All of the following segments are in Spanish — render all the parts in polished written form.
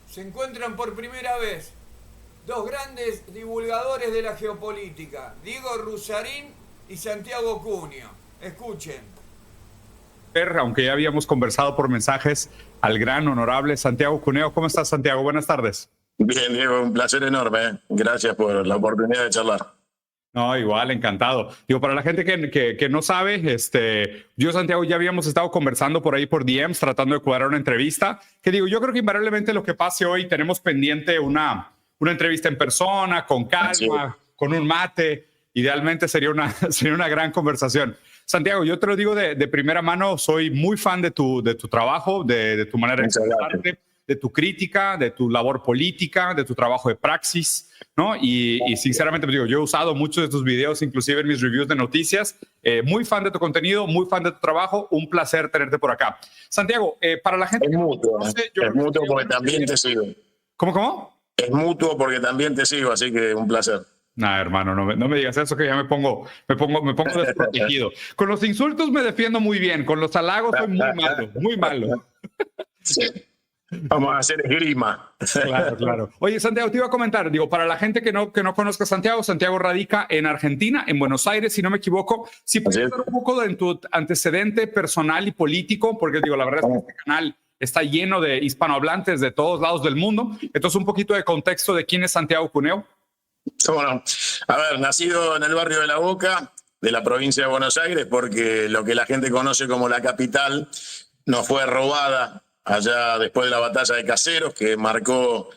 Se encuentran por primera vez dos grandes divulgadores de la geopolítica, Diego Rusarín y Santiago Cunio. Escuchen. Aunque ya habíamos conversado por mensajes, al gran honorable Santiago Cuneo. ¿Cómo estás, Santiago? Buenas tardes. Bien, Diego, un placer enorme. Gracias por la oportunidad de charlar. No, igual, encantado. Digo, para la gente que no sabe, yo, Santiago, ya habíamos estado conversando por ahí por DMs, tratando de cuadrar una entrevista, que digo, yo creo que invariablemente lo que pase hoy, tenemos pendiente una entrevista en persona, con calma, con un mate. Idealmente sería una gran conversación. Santiago, yo te lo digo de primera mano, soy muy fan de tu trabajo, de tu manera de expresarte, de tu crítica, de tu labor política, de tu trabajo de praxis, ¿no? Y sinceramente, pues digo, yo he usado muchos de tus videos, inclusive en mis reviews de noticias. Muy fan de tu contenido, muy fan de tu trabajo. Un placer tenerte por acá. Santiago, para la gente es que mutuo, no conoce, es mutuo porque también te sigo. ¿Cómo? Es mutuo porque también te sigo, así que un placer. Nah, hermano, no me digas eso, que ya me pongo desprotegido. Con los insultos me defiendo muy bien, con los halagos soy muy malo, muy malo. Sí. Vamos a hacer esgrima. Claro. Oye, Santiago, te iba a comentar, digo, para la gente que no conozca a Santiago, Santiago radica en Argentina, en Buenos Aires, si no me equivoco. Si puedes hablar un poco de tu antecedente personal y político, porque digo, la verdad es que este canal está lleno de hispanohablantes de todos lados del mundo. Entonces, un poquito de contexto de quién es Santiago Cuneo. Bueno, a ver, nacido en el barrio de La Boca, de la provincia de Buenos Aires, porque lo que la gente conoce como la capital nos fue robada allá después de la batalla de Caseros, que marcó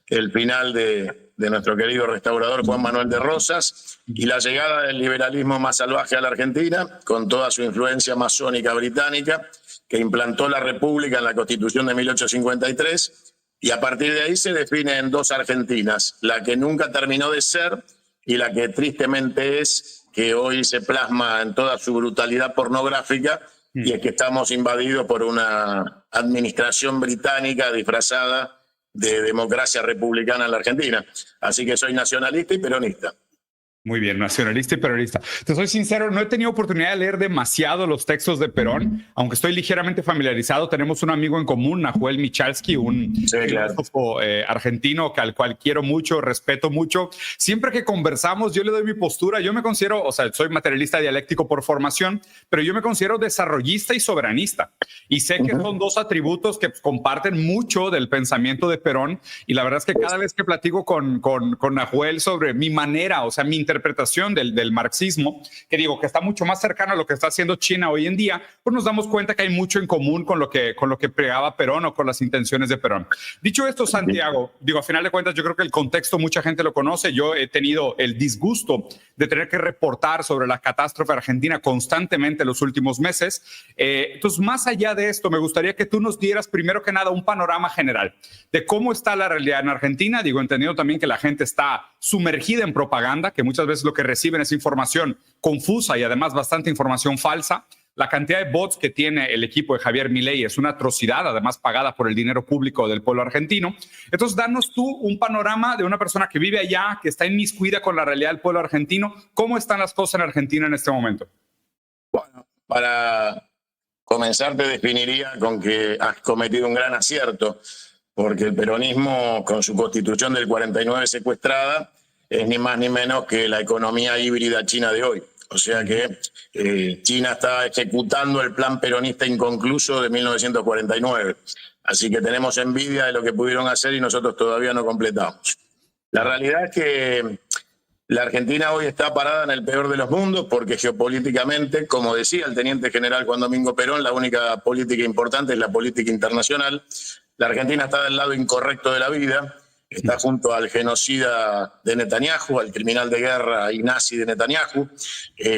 el final de nuestro querido restaurador Juan Manuel de Rosas, y la llegada del liberalismo más salvaje a la Argentina, con toda su influencia masónica británica, que implantó la República en la Constitución de 1853, y a partir de ahí se definen dos Argentinas, la que nunca terminó de ser y la que tristemente es, que hoy se plasma en toda su brutalidad pornográfica, y es que estamos invadidos por una administración británica disfrazada de democracia republicana en la Argentina. Así que soy nacionalista y peronista. Muy bien, nacionalista y peronista. Te soy sincero, no he tenido oportunidad de leer demasiado los textos de Perón, aunque estoy ligeramente familiarizado. Tenemos un amigo en común, Nahuel Michalski, un filósofo argentino al cual quiero mucho, respeto mucho. Siempre que conversamos, yo le doy mi postura. Yo me considero, o sea, soy materialista dialéctico por formación, pero yo me considero desarrollista y soberanista. Y sé que son dos atributos que comparten mucho del pensamiento de Perón. Y la verdad es que cada vez que platico con Nahuel sobre mi manera, o sea, mi interpretación del marxismo, que digo que está mucho más cercano a lo que está haciendo China hoy en día, pues nos damos cuenta que hay mucho en común con lo que pregaba Perón o con las intenciones de Perón. Dicho esto, Santiago, digo, a final de cuentas, yo creo que el contexto mucha gente lo conoce. Yo he tenido el disgusto de tener que reportar sobre la catástrofe argentina constantemente los últimos meses. Entonces, más allá de esto, me gustaría que tú nos dieras primero que nada un panorama general de cómo está la realidad en Argentina. Digo, entendiendo también que la gente está sumergida en propaganda, que muchas veces lo que reciben es información confusa y además bastante información falsa. La cantidad de bots que tiene el equipo de Javier Milei es una atrocidad, además pagada por el dinero público del pueblo argentino. Entonces, danos tú un panorama de una persona que vive allá, que está inmiscuida con la realidad del pueblo argentino. ¿Cómo están las cosas en Argentina en este momento? Bueno, para comenzar te definiría con que has cometido un gran acierto, porque el peronismo, con su constitución del 49 secuestrada, es ni más ni menos que la economía híbrida china de hoy. O sea que China está ejecutando el plan peronista inconcluso de 1949. Así que tenemos envidia de lo que pudieron hacer y nosotros todavía no completamos. La realidad es que la Argentina hoy está parada en el peor de los mundos porque geopolíticamente, como decía el teniente general Juan Domingo Perón, la única política importante es la política internacional. La Argentina está del lado incorrecto de la vida. Está junto al genocida de Netanyahu, al criminal de guerra y nazi de Netanyahu,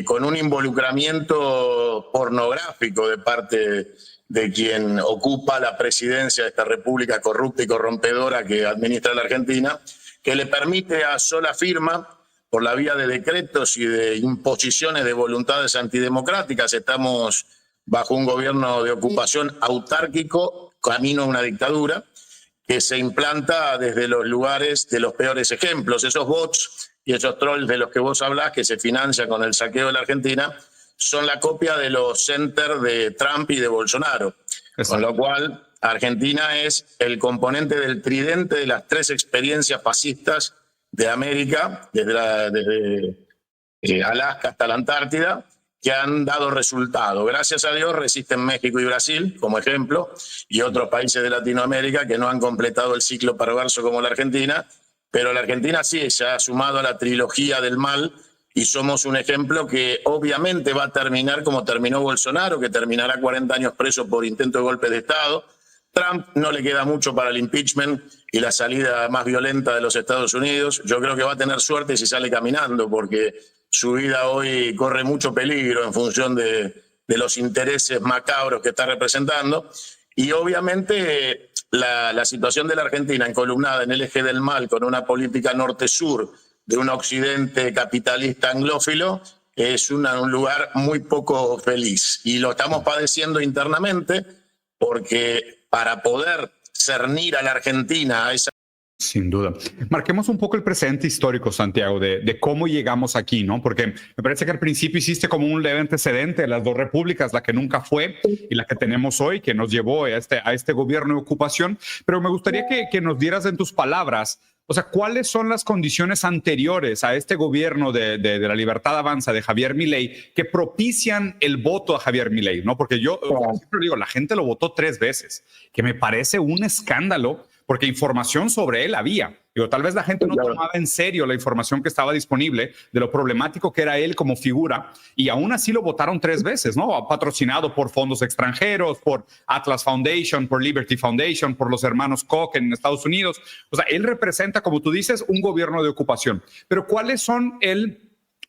con un involucramiento pornográfico de parte de quien ocupa la presidencia de esta república corrupta y corrompedora que administra la Argentina, que le permite a sola firma, por la vía de decretos y de imposiciones de voluntades antidemocráticas, estamos bajo un gobierno de ocupación autárquico, camino a una dictadura, que se implanta desde los lugares de los peores ejemplos. Esos bots y esos trolls de los que vos hablás, que se financian con el saqueo de la Argentina, son la copia de los centers de Trump y de Bolsonaro. Exacto. Con lo cual Argentina es el componente del tridente de las 3 experiencias fascistas de América, desde Alaska hasta la Antártida, que han dado resultado. Gracias a Dios resisten México y Brasil, como ejemplo, y otros países de Latinoamérica que no han completado el ciclo perverso como la Argentina, pero la Argentina sí se ha sumado a la trilogía del mal y somos un ejemplo que obviamente va a terminar como terminó Bolsonaro, que terminará 40 años preso por intento de golpe de Estado. Trump no le queda mucho para el impeachment y la salida más violenta de los Estados Unidos. Yo creo que va a tener suerte si sale caminando, porque su vida hoy corre mucho peligro en función de los intereses macabros que está representando. Y obviamente la situación de la Argentina encolumnada en el eje del mal, con una política norte-sur de un occidente capitalista anglófilo, es un lugar muy poco feliz. Y lo estamos padeciendo internamente porque para poder cernir a la Argentina a esa... Sin duda. Marquemos un poco el presente histórico, Santiago, de cómo llegamos aquí, ¿no? Porque me parece que al principio hiciste como un leve antecedente de las 2 repúblicas, la que nunca fue y la que tenemos hoy, que nos llevó a este gobierno de ocupación. Pero me gustaría que nos dieras en tus palabras, o sea, ¿cuáles son las condiciones anteriores a este gobierno de la Libertad Avanza de Javier Milei que propician el voto a Javier Milei, ¿no? Porque yo siempre digo, la gente lo votó 3 veces, que me parece un escándalo, porque información sobre él había. Digo, tal vez la gente no tomaba en serio la información que estaba disponible de lo problemático que era él como figura, y aún así lo votaron 3 veces, ¿no? Patrocinado por fondos extranjeros, por Atlas Foundation, por Liberty Foundation, por los hermanos Koch en Estados Unidos. O sea, él representa, como tú dices, un gobierno de ocupación. Pero ¿cuáles son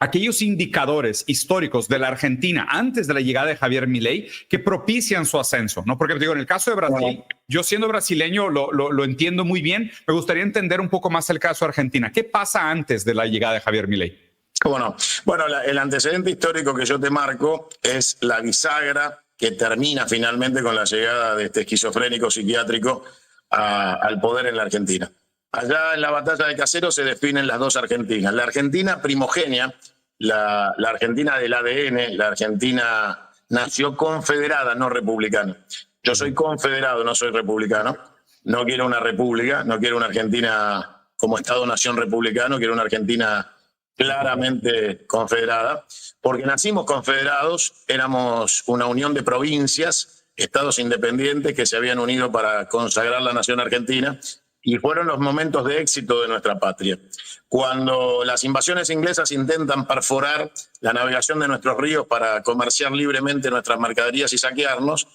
aquellos indicadores históricos de la Argentina antes de la llegada de Javier Milei que propician su ascenso, ¿no? Porque digo, en el caso de Brasil, yo siendo brasileño lo entiendo muy bien. Me gustaría entender un poco más el caso de Argentina. ¿Qué pasa antes de la llegada de Javier Milei? ¿Cómo no? Bueno, el antecedente histórico que yo te marco es la bisagra que termina finalmente con la llegada de este esquizofrénico psiquiátrico al poder en la Argentina. Allá en la batalla de Caseros se definen las 2 Argentinas. La Argentina primogenia, la Argentina del ADN, la Argentina nació confederada, no republicana. Yo soy confederado, no soy republicano. No quiero una república, no quiero una Argentina como Estado-nación republicano, quiero una Argentina claramente confederada, porque nacimos confederados, éramos una unión de provincias, estados independientes que se habían unido para consagrar la nación argentina. Y fueron los momentos de éxito de nuestra patria. Cuando las invasiones inglesas intentan perforar la navegación de nuestros ríos para comerciar libremente nuestras mercaderías y saquearnos,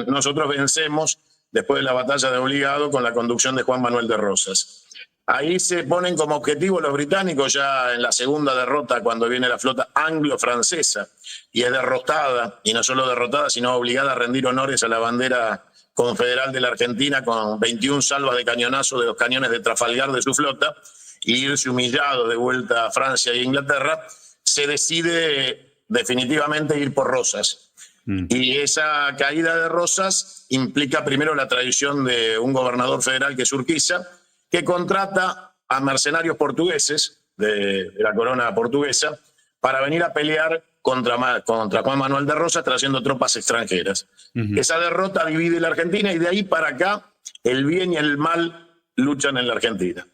nosotros vencemos después de la batalla de Obligado con la conducción de Juan Manuel de Rosas. Ahí se ponen como objetivo los británicos ya en la segunda derrota, cuando viene la flota anglo-francesa y es derrotada, y no solo derrotada, sino obligada a rendir honores a la bandera confederal de la Argentina con 21 salvas de cañonazo de los cañones de Trafalgar de su flota, y irse humillado de vuelta a Francia e Inglaterra, se decide definitivamente ir por Rosas. Y esa caída de Rosas implica primero la traición de un gobernador federal que es Urquiza, que contrata a mercenarios portugueses de la corona portuguesa para venir a pelear contra Juan Manuel de Rosas, trayendo tropas extranjeras. Esa derrota divide la Argentina y de ahí para acá el bien y el mal luchan en la Argentina.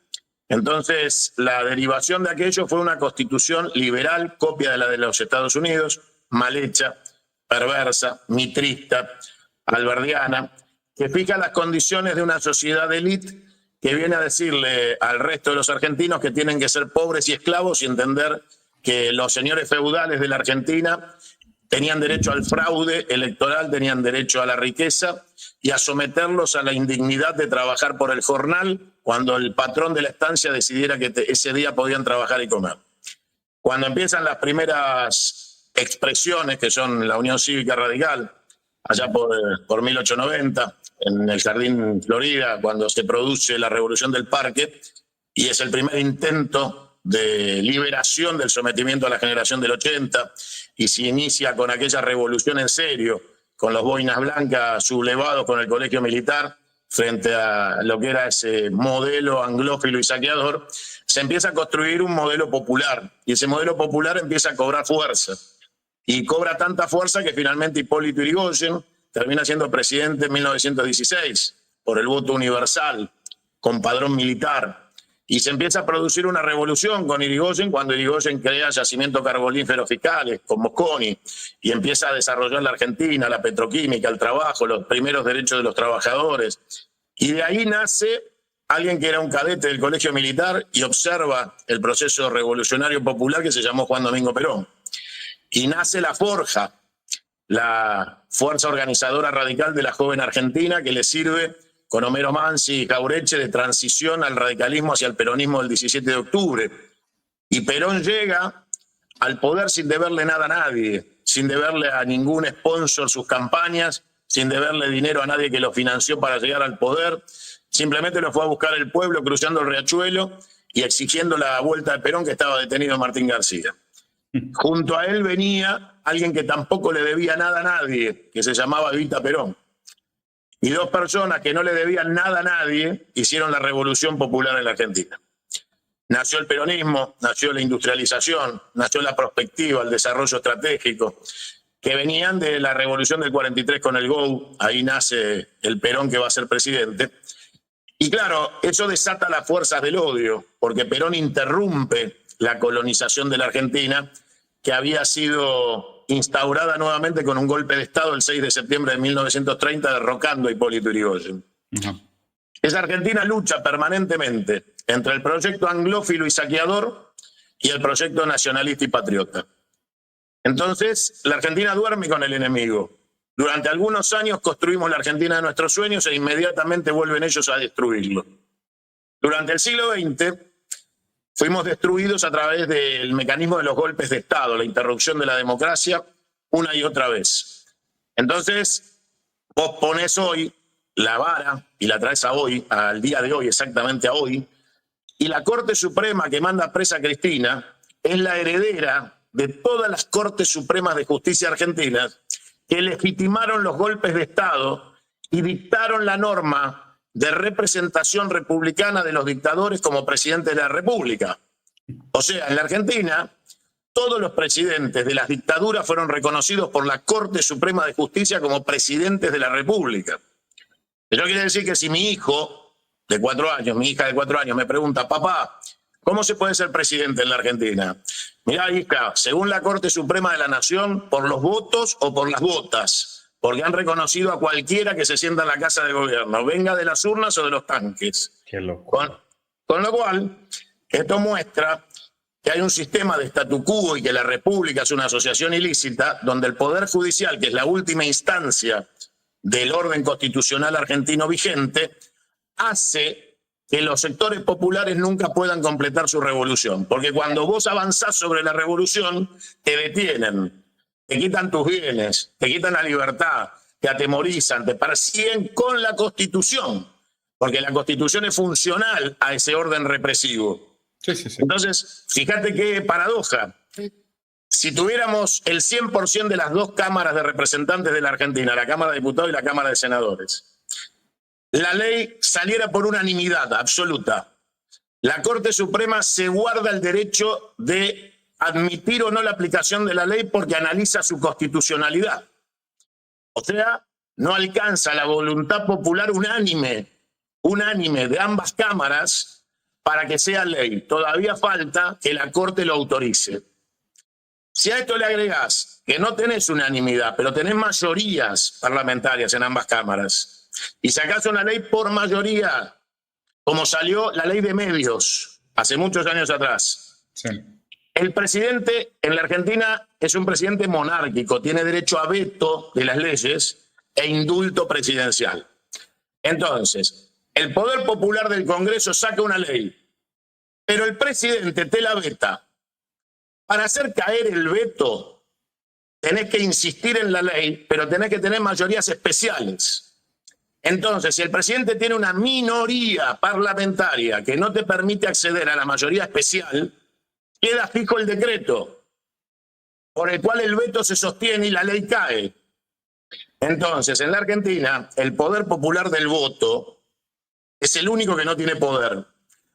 Entonces, la derivación de aquello fue una constitución liberal, copia de la de los Estados Unidos, mal hecha, perversa, mitrista, alberdiana, que fija las condiciones de una sociedad de élite que viene a decirle al resto de los argentinos que tienen que ser pobres y esclavos y entender que los señores feudales de la Argentina tenían derecho al fraude electoral, tenían derecho a la riqueza y a someterlos a la indignidad de trabajar por el jornal cuando el patrón de la estancia decidiera que ese día podían trabajar y comer. Cuando empiezan las primeras expresiones, que son la Unión Cívica Radical, allá por 1890, en el Jardín Florida, cuando se produce la Revolución del Parque, y es el primer intento de liberación del sometimiento a la generación del 80, y se inicia con aquella revolución en serio, con los boinas blancas sublevados con el colegio militar, frente a lo que era ese modelo anglófilo y saqueador, se empieza a construir un modelo popular, y ese modelo popular empieza a cobrar fuerza, y cobra tanta fuerza que finalmente Hipólito Yrigoyen, termina siendo presidente en 1916 por el voto universal, con padrón militar. Y se empieza a producir una revolución con Irigoyen cuando Irigoyen crea yacimientos carboníferos fiscales con Mosconi y empieza a desarrollar la Argentina, la petroquímica, el trabajo, los primeros derechos de los trabajadores. Y de ahí nace alguien que era un cadete del colegio militar y observa el proceso revolucionario popular que se llamó Juan Domingo Perón. Y nace la Forja, la fuerza organizadora radical de la joven Argentina que le sirve con Homero Mansi y Jauretche de transición al radicalismo hacia el peronismo del 17 de octubre. Y Perón llega al poder sin deberle nada a nadie, sin deberle a ningún sponsor sus campañas, sin deberle dinero a nadie que lo financió para llegar al poder. Simplemente lo fue a buscar el pueblo cruzando el riachuelo y exigiendo la vuelta de Perón, que estaba detenido Martín García. Junto a él venía alguien que tampoco le debía nada a nadie, que se llamaba Evita Perón. Y dos personas que no le debían nada a nadie hicieron la revolución popular en la Argentina. Nació el peronismo, nació la industrialización, nació la prospectiva, el desarrollo estratégico, que venían de la revolución del 43 con el GO. Ahí nace el Perón que va a ser presidente. Y claro, eso desata las fuerzas del odio, porque Perón interrumpe la colonización de la Argentina, que había sido instaurada nuevamente con un golpe de Estado el 6 de septiembre de 1930, derrocando a Hipólito Yrigoyen. Esa Argentina lucha permanentemente entre el proyecto anglófilo y saqueador y el proyecto nacionalista y patriota. Entonces, la Argentina duerme con el enemigo. Durante algunos años construimos la Argentina de nuestros sueños e inmediatamente vuelven ellos a destruirlo. Durante el siglo XX fuimos destruidos a través del mecanismo de los golpes de Estado, la interrupción de la democracia una y otra vez. Entonces, vos ponés hoy la vara y la traes a hoy, al día de hoy, exactamente a hoy, y la Corte Suprema que manda presa a Cristina es la heredera de todas las Cortes Supremas de Justicia argentinas que legitimaron los golpes de Estado y dictaron la norma de representación republicana de los dictadores como presidente de la República. O sea, en la Argentina, todos los presidentes de las dictaduras fueron reconocidos por la Corte Suprema de Justicia como presidentes de la República. Eso quiere decir que si mi hijo de 4 años, mi hija de 4 años me pregunta, papá, ¿cómo se puede ser presidente en la Argentina? Mirá, hija, según la Corte Suprema de la Nación, por los votos o por las botas, porque han reconocido a cualquiera que se sienta en la casa de gobierno, venga de las urnas o de los tanques. Qué loco. Con lo cual, esto muestra que hay un sistema de statu quo y que la República es una asociación ilícita donde el Poder Judicial, que es la última instancia del orden constitucional argentino vigente, hace que los sectores populares nunca puedan completar su revolución. Porque cuando vos avanzás sobre la revolución, te detienen, te quitan tus bienes, te quitan la libertad, te atemorizan, te persiguen con la Constitución. Porque la Constitución es funcional a ese orden represivo. Sí, sí, sí. Entonces, fíjate qué paradoja. Si tuviéramos el 100% de las dos cámaras de representantes de la Argentina, la Cámara de Diputados y la Cámara de Senadores, la ley saliera por unanimidad absoluta, la Corte Suprema se guarda el derecho de admitir o no la aplicación de la ley porque analiza su constitucionalidad. O sea, no alcanza la voluntad popular unánime de ambas cámaras para que sea ley. Todavía falta que la Corte lo autorice. Si a esto le agregás que no tenés unanimidad, pero tenés mayorías parlamentarias en ambas cámaras, y sacás una ley por mayoría, como salió la ley de medios hace muchos años atrás. Sí. El presidente en la Argentina es un presidente monárquico, tiene derecho a veto de las leyes e indulto presidencial. Entonces, el poder popular del Congreso saca una ley, pero el presidente te la veta. Para hacer caer el veto, tenés que insistir en la ley, pero tenés que tener mayorías especiales. Entonces, si el presidente tiene una minoría parlamentaria que no te permite acceder a la mayoría especial, queda fijo el decreto por el cual el veto se sostiene y la ley cae. Entonces, en la Argentina, el poder popular del voto es el único que no tiene poder,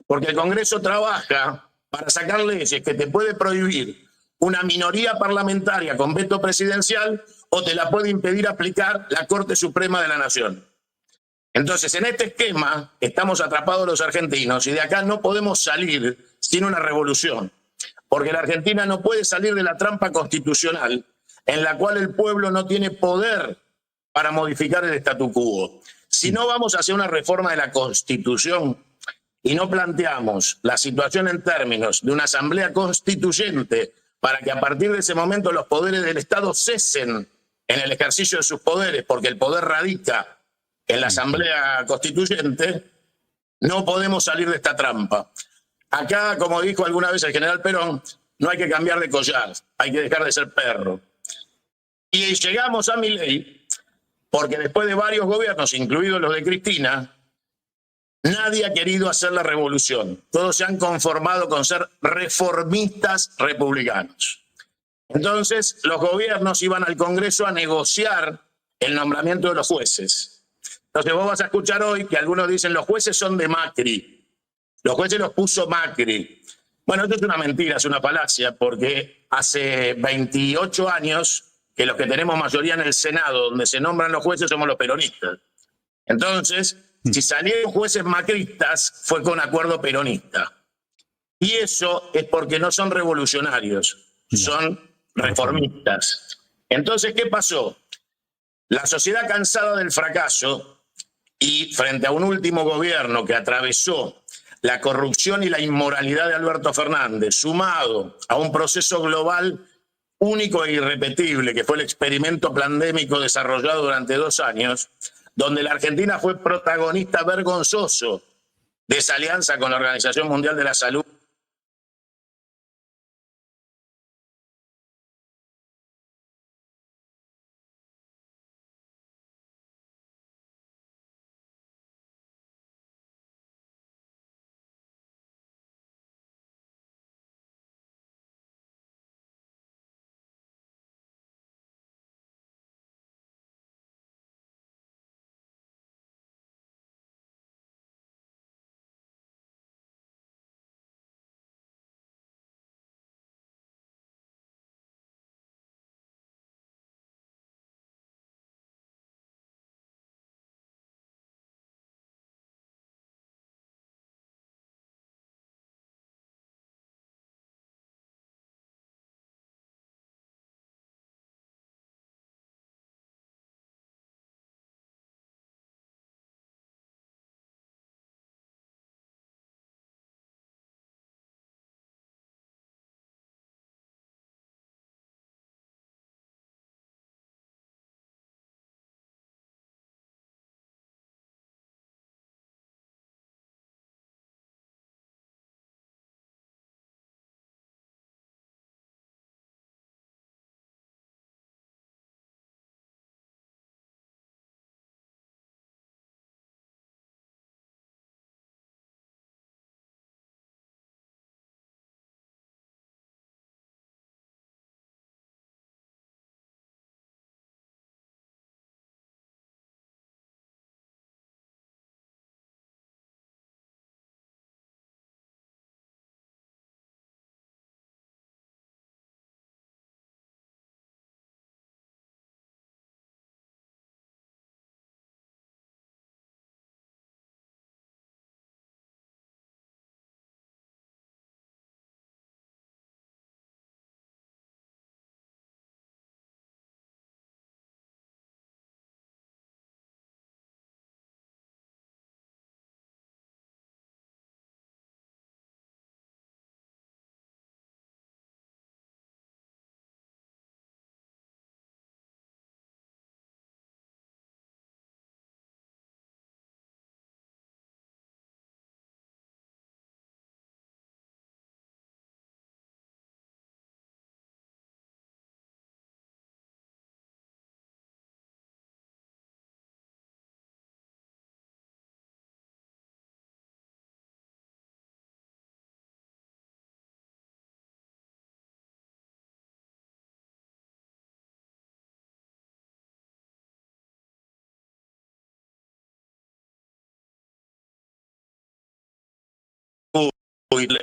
porque el Congreso trabaja para sacar leyes que te puede prohibir una minoría parlamentaria con veto presidencial o te la puede impedir aplicar la Corte Suprema de la Nación. Entonces, en este esquema estamos atrapados los argentinos y de acá no podemos salir sin una revolución, porque la Argentina no puede salir de la trampa constitucional en la cual el pueblo no tiene poder para modificar el statu quo. Si no vamos hacia una reforma de la Constitución y no planteamos la situación en términos de una asamblea constituyente para que a partir de ese momento los poderes del Estado cesen en el ejercicio de sus poderes, porque el poder radica en la asamblea constituyente, no podemos salir de esta trampa. Acá, como dijo alguna vez el general Perón, no hay que cambiar de collar, hay que dejar de ser perro. Y llegamos a Milei porque después de varios gobiernos, incluidos los de Cristina, nadie ha querido hacer la revolución. Todos se han conformado con ser reformistas republicanos. Entonces, los gobiernos iban al Congreso a negociar el nombramiento de los jueces. Entonces, vos vas a escuchar hoy que algunos dicen los jueces son de Macri. Los jueces los puso Macri. Bueno, esto es una mentira, es una falacia, porque hace 28 años que los que tenemos mayoría en el Senado, donde se nombran los jueces, somos los peronistas. Entonces, si salieron jueces macristas, fue con acuerdo peronista. Y eso es porque no son revolucionarios, son reformistas. Entonces, ¿qué pasó? La sociedad cansada del fracaso y frente a un último gobierno que atravesó la corrupción y la inmoralidad de Alberto Fernández, sumado a un proceso global único e irrepetible, que fue el experimento pandémico desarrollado durante 2 años, donde la Argentina fue protagonista vergonzoso de esa alianza con la Organización Mundial de la Salud.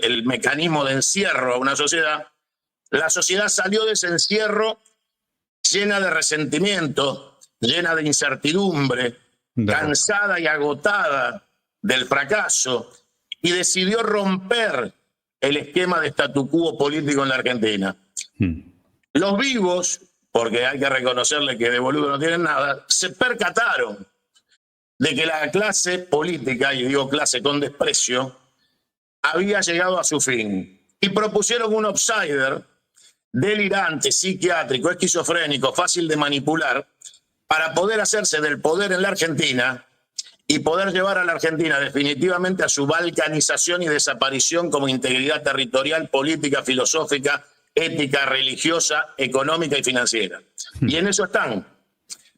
El mecanismo de encierro a una sociedad, la sociedad salió de ese encierro llena de resentimiento, llena de incertidumbre, cansada y agotada del fracaso, y decidió romper el esquema de statu quo político en la Argentina. Los vivos, porque hay que reconocerle que de boludo no tienen nada, se percataron de que la clase política, y digo clase con desprecio, había llegado a su fin. Y propusieron un outsider delirante, psiquiátrico, esquizofrénico, fácil de manipular, para poder hacerse del poder en la Argentina y poder llevar a la Argentina definitivamente a su balcanización y desaparición como integridad territorial, política, filosófica, ética, religiosa, económica y financiera. Y en eso están.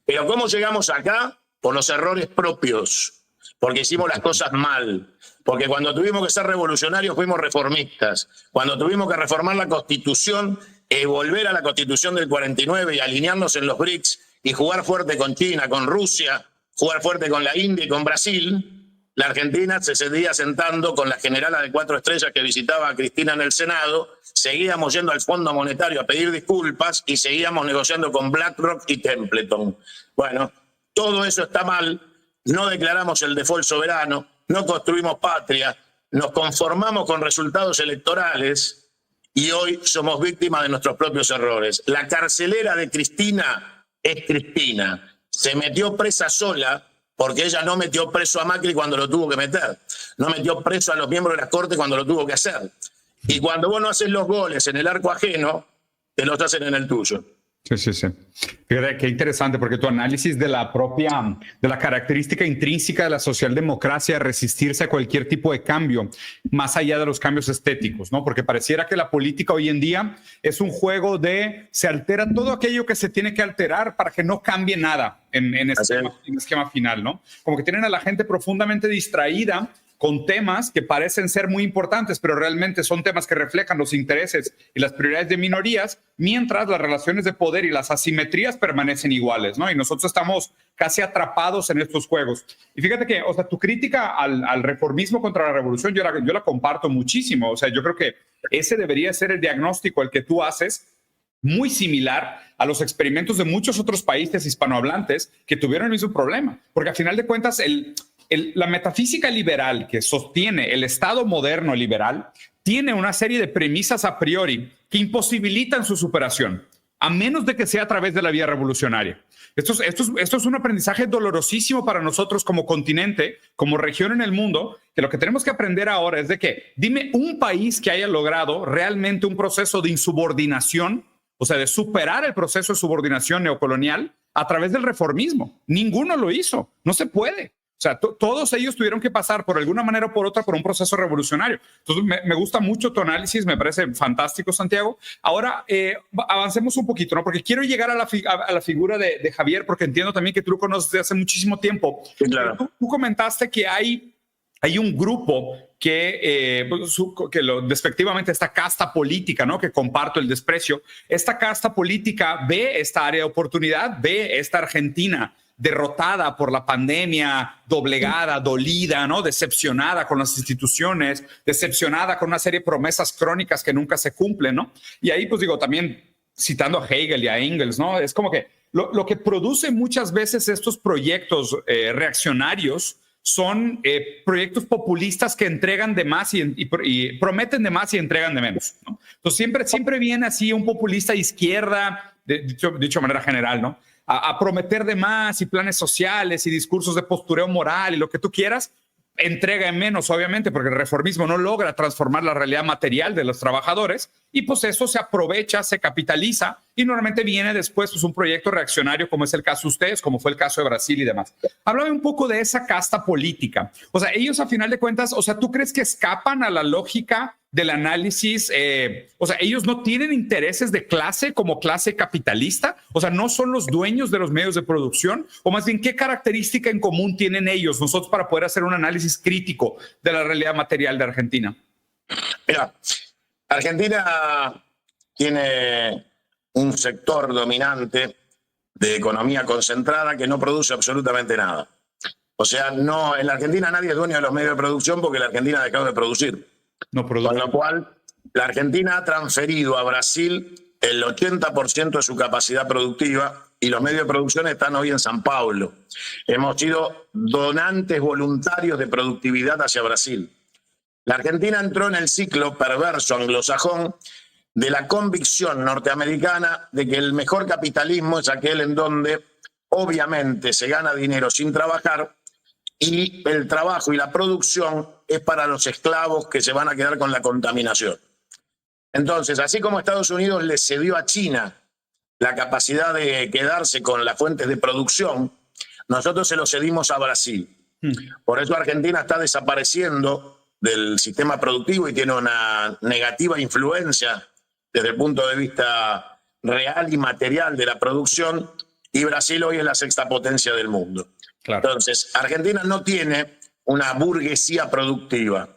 Pero ¿cómo llegamos acá? Por los errores propios, porque hicimos las cosas mal. Porque cuando tuvimos que ser revolucionarios fuimos reformistas. Cuando tuvimos que reformar la Constitución, volver a la Constitución del 49 y alinearnos en los BRICS y jugar fuerte con China, con Rusia, jugar fuerte con la India y con Brasil, la Argentina se seguía sentando con la generala de 4 estrellas que visitaba a Cristina en el Senado, seguíamos yendo al Fondo Monetario a pedir disculpas y seguíamos negociando con BlackRock y Templeton. Bueno, todo eso está mal, no declaramos el default soberano, no construimos patria, nos conformamos con resultados electorales y hoy somos víctimas de nuestros propios errores. La carcelera de Cristina es Cristina. Se metió presa sola porque ella no metió preso a Macri cuando lo tuvo que meter. No metió preso a los miembros de la Corte cuando lo tuvo que hacer. Y cuando vos no haces los goles en el arco ajeno, te los hacen en el tuyo. Sí, sí, sí. Fíjate qué interesante, porque tu análisis de la característica intrínseca de la socialdemocracia, resistirse a cualquier tipo de cambio, más allá de los cambios estéticos, ¿no? Porque pareciera que la política hoy en día es un juego de se altera todo aquello que se tiene que alterar para que no cambie nada en el esquema final, ¿no? Como que tienen a la gente profundamente distraída con temas que parecen ser muy importantes, pero realmente son temas que reflejan los intereses y las prioridades de minorías, mientras las relaciones de poder y las asimetrías permanecen iguales, ¿no? Y nosotros estamos casi atrapados en estos juegos. Y fíjate que, o sea, tu crítica al reformismo contra la revolución, yo la comparto muchísimo. O sea, yo creo que ese debería ser el diagnóstico el que tú haces, muy similar a los experimentos de muchos otros países hispanohablantes que tuvieron el mismo problema. Porque al final de cuentas, la metafísica liberal que sostiene el Estado moderno liberal tiene una serie de premisas a priori que imposibilitan su superación, a menos de que sea a través de la vía revolucionaria. Esto es un aprendizaje dolorosísimo para nosotros como continente, como región en el mundo, que lo que tenemos que aprender ahora es de que dime un país que haya logrado realmente un proceso de insubordinación, o sea, de superar el proceso de subordinación neocolonial a través del reformismo. Ninguno lo hizo, no se puede. O sea, todos ellos tuvieron que pasar por alguna manera o por otra por un proceso revolucionario. Entonces, me gusta mucho tu análisis, me parece fantástico, Santiago. Ahora, avancemos un poquito, ¿no? Porque quiero llegar a la figura de Javier, porque entiendo también que tú lo conoces desde hace muchísimo tiempo. Sí, claro. Tú comentaste que hay un grupo que despectivamente esta casta política, ¿no? Que comparto el desprecio. Esta casta política ve esta área de oportunidad, ve esta Argentina derrotada por la pandemia, doblegada, dolida, ¿no? Decepcionada con las instituciones, decepcionada con una serie de promesas crónicas que nunca se cumplen, ¿no? Y ahí, pues digo, también citando a Hegel y a Engels, ¿no? Es como que lo que produce muchas veces estos proyectos reaccionarios son proyectos populistas que entregan de más y prometen de más y entregan de menos, ¿no? Entonces siempre viene así un populista de izquierda, dicho de manera general, ¿no? A prometer de más y planes sociales y discursos de postureo moral y lo que tú quieras, entrega en menos, obviamente, porque el reformismo no logra transformar la realidad material de los trabajadores y pues eso se aprovecha, se capitaliza y normalmente viene después pues, un proyecto reaccionario como es el caso de ustedes, como fue el caso de Brasil y demás. Háblame un poco de esa casta política. O sea, ellos a final de cuentas, o sea, ¿tú crees que escapan a la lógica del análisis? O sea, ellos no tienen intereses de clase como clase capitalista, o sea, no son los dueños de los medios de producción, o más bien, ¿qué característica en común tienen ellos, nosotros, para poder hacer un análisis crítico de la realidad material de Argentina? Mira, Argentina tiene un sector dominante de economía concentrada que no produce absolutamente nada. O sea, no, en la Argentina nadie es dueño de los medios de producción porque la Argentina ha dejado de producir. No produce. Con lo cual, la Argentina ha transferido a Brasil el 80% de su capacidad productiva y los medios de producción están hoy en San Paulo. Hemos sido donantes voluntarios de productividad hacia Brasil. La Argentina entró en el ciclo perverso anglosajón de la convicción norteamericana de que el mejor capitalismo es aquel en donde obviamente se gana dinero sin trabajar y el trabajo y la producción es para los esclavos que se van a quedar con la contaminación. Entonces, así como Estados Unidos le cedió a China la capacidad de quedarse con las fuentes de producción, nosotros se lo cedimos a Brasil. Por eso Argentina está desapareciendo del sistema productivo y tiene una negativa influencia desde el punto de vista real y material de la producción, y Brasil hoy es la sexta potencia del mundo. Claro. Entonces, Argentina no tiene una burguesía productiva,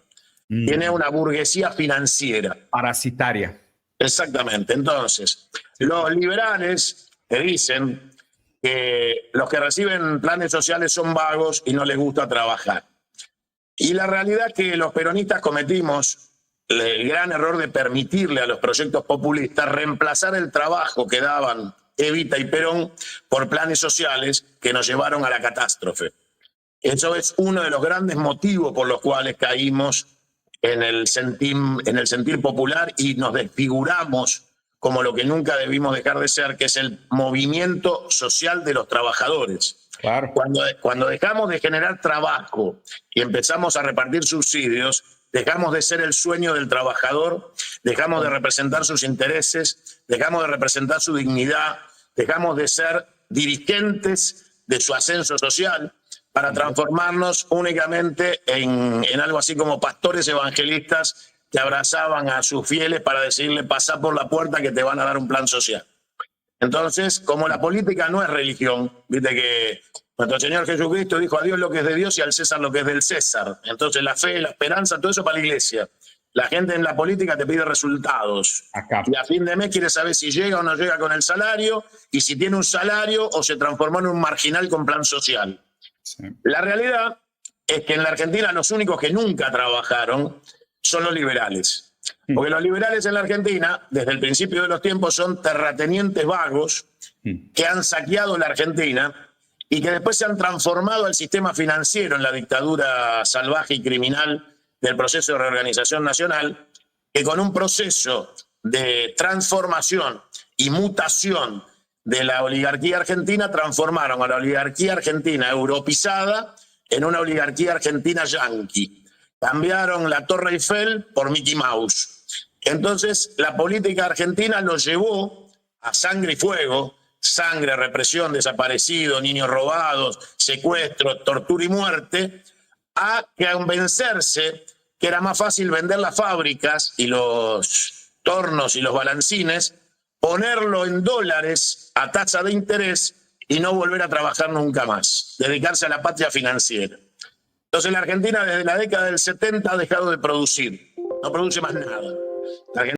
tiene una burguesía financiera. Parasitaria. Exactamente. Entonces, los liberales te dicen que los que reciben planes sociales son vagos y no les gusta trabajar. Y la realidad es que los peronistas cometimos el gran error de permitirle a los proyectos populistas reemplazar el trabajo que daban Evita y Perón por planes sociales que nos llevaron a la catástrofe. Eso es uno de los grandes motivos por los cuales caímos en el sentir popular y nos desfiguramos como lo que nunca debimos dejar de ser, que es el movimiento social de los trabajadores. Claro. Cuando dejamos de generar trabajo y empezamos a repartir subsidios, dejamos de ser el sueño del trabajador, dejamos de representar sus intereses, dejamos de representar su dignidad, dejamos de ser dirigentes de su ascenso social para transformarnos únicamente en algo así como pastores evangelistas que abrazaban a sus fieles para decirle: pasá por la puerta que te van a dar un plan social. Entonces, como la política no es religión, viste que nuestro Señor Jesucristo dijo: a Dios lo que es de Dios y al César lo que es del César. Entonces la fe, la esperanza, todo eso para la iglesia. La gente en la política te pide resultados. Acá. Y a fin de mes quiere saber si llega o no llega con el salario, y si tiene un salario o se transformó en un marginal con plan social. Sí. La realidad es que en la Argentina los únicos que nunca trabajaron son los liberales. Porque los liberales en la Argentina, desde el principio de los tiempos, son terratenientes vagos que han saqueado la Argentina y que después se han transformado el sistema financiero en la dictadura salvaje y criminal del proceso de reorganización nacional, que con un proceso de transformación y mutación de la oligarquía argentina transformaron a la oligarquía argentina europeizada en una oligarquía argentina yanqui. Cambiaron la Torre Eiffel por Mickey Mouse. Entonces, la política argentina los llevó a sangre y fuego, sangre, represión, desaparecidos, niños robados, secuestro, tortura y muerte, a convencerse que era más fácil vender las fábricas y los tornos y los balancines, ponerlo en dólares a tasa de interés y no volver a trabajar nunca más, dedicarse a la patria financiera. Entonces la Argentina desde la década del 70 ha dejado de producir, no produce más nada. La Argentina